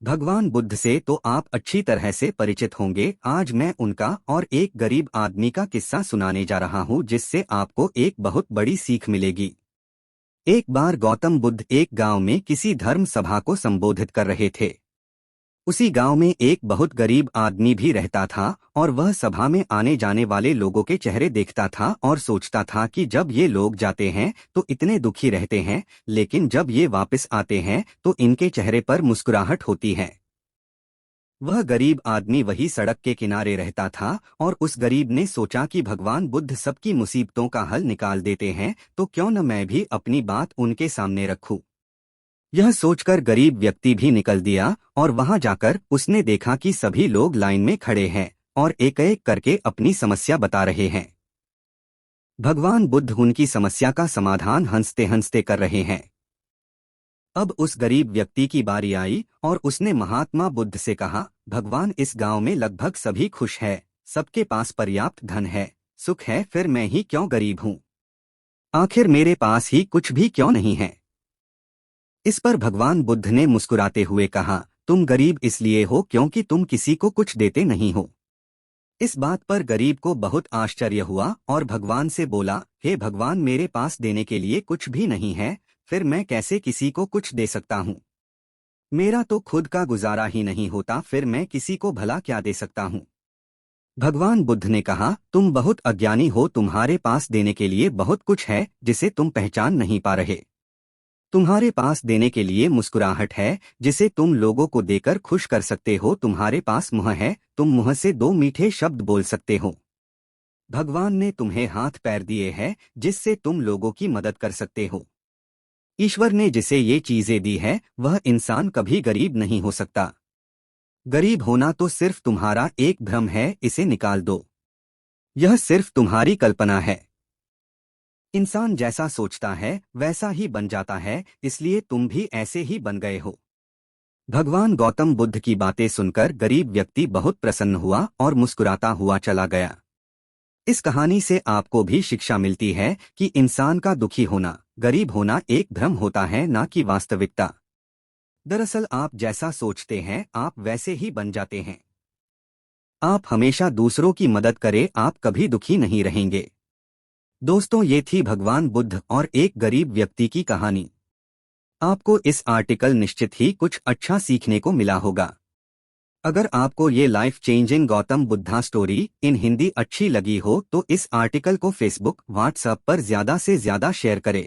भगवान बुद्ध से तो आप अच्छी तरह से परिचित होंगे। आज मैं उनका और एक गरीब आदमी का किस्सा सुनाने जा रहा हूँ जिससे आपको एक बहुत बड़ी सीख मिलेगी। एक बार गौतम बुद्ध एक गांव में किसी धर्म सभा को संबोधित कर रहे थे। उसी गांव में एक बहुत गरीब आदमी भी रहता था और वह सभा में आने जाने वाले लोगों के चेहरे देखता था और सोचता था कि जब ये लोग जाते हैं तो इतने दुखी रहते हैं, लेकिन जब ये वापस आते हैं तो इनके चेहरे पर मुस्कुराहट होती है। वह गरीब आदमी वही सड़क के किनारे रहता था और उस गरीब ने सोचा कि भगवान बुद्ध सबकी मुसीबतों का हल निकाल देते हैं, तो क्यों न मैं भी अपनी बात उनके सामने रखूं। यह सोचकर गरीब व्यक्ति भी निकल दिया और वहां जाकर उसने देखा कि सभी लोग लाइन में खड़े हैं और एक एक करके अपनी समस्या बता रहे हैं। भगवान बुद्ध उनकी समस्या का समाधान हंसते हंसते कर रहे हैं। अब उस गरीब व्यक्ति की बारी आई और उसने महात्मा बुद्ध से कहा, भगवान, इस गांव में लगभग सभी खुश है, सबके पास पर्याप्त धन है, सुख है, फिर मैं ही क्यों गरीब हूँ? आखिर मेरे पास ही कुछ भी क्यों नहीं है? इस पर भगवान बुद्ध ने मुस्कुराते हुए कहा, तुम गरीब इसलिए हो क्योंकि तुम किसी को कुछ देते नहीं हो। इस बात पर गरीब को बहुत आश्चर्य हुआ और भगवान से बोला, हे भगवान, मेरे पास देने के लिए कुछ भी नहीं है, फिर मैं कैसे किसी को कुछ दे सकता हूँ? मेरा तो खुद का गुजारा ही नहीं होता, फिर मैं किसी को भला क्या दे सकता हूँ? भगवान बुद्ध ने कहा, तुम बहुत अज्ञानी हो, तुम्हारे पास देने के लिए बहुत कुछ है जिसे तुम पहचान नहीं पा रहे। तुम्हारे पास देने के लिए मुस्कुराहट है जिसे तुम लोगों को देकर खुश कर सकते हो। तुम्हारे पास मुंह है, तुम मुंह से दो मीठे शब्द बोल सकते हो। भगवान ने तुम्हें हाथ पैर दिए हैं जिससे तुम लोगों की मदद कर सकते हो। ईश्वर ने जिसे ये चीजें दी है वह इंसान कभी गरीब नहीं हो सकता। गरीब होना तो सिर्फ तुम्हारा एक भ्रम है, इसे निकाल दो। यह सिर्फ तुम्हारी कल्पना है। इंसान जैसा सोचता है वैसा ही बन जाता है, इसलिए तुम भी ऐसे ही बन गए हो। भगवान गौतम बुद्ध की बातें सुनकर गरीब व्यक्ति बहुत प्रसन्न हुआ और मुस्कुराता हुआ चला गया। इस कहानी से आपको भी शिक्षा मिलती है कि इंसान का दुखी होना, गरीब होना एक भ्रम होता है, ना कि वास्तविकता। दरअसल आप जैसा सोचते हैं आप वैसे ही बन जाते हैं। आप हमेशा दूसरों की मदद करें, आप कभी दुखी नहीं रहेंगे। दोस्तों, ये थी भगवान बुद्ध और एक गरीब व्यक्ति की कहानी। आपको इस आर्टिकल निश्चित ही कुछ अच्छा सीखने को मिला होगा। अगर आपको ये life changing Gautam Buddha story in Hindi अच्छी लगी हो तो इस आर्टिकल को फेसबुक, व्हाट्सएप पर ज्यादा से ज्यादा शेयर करें।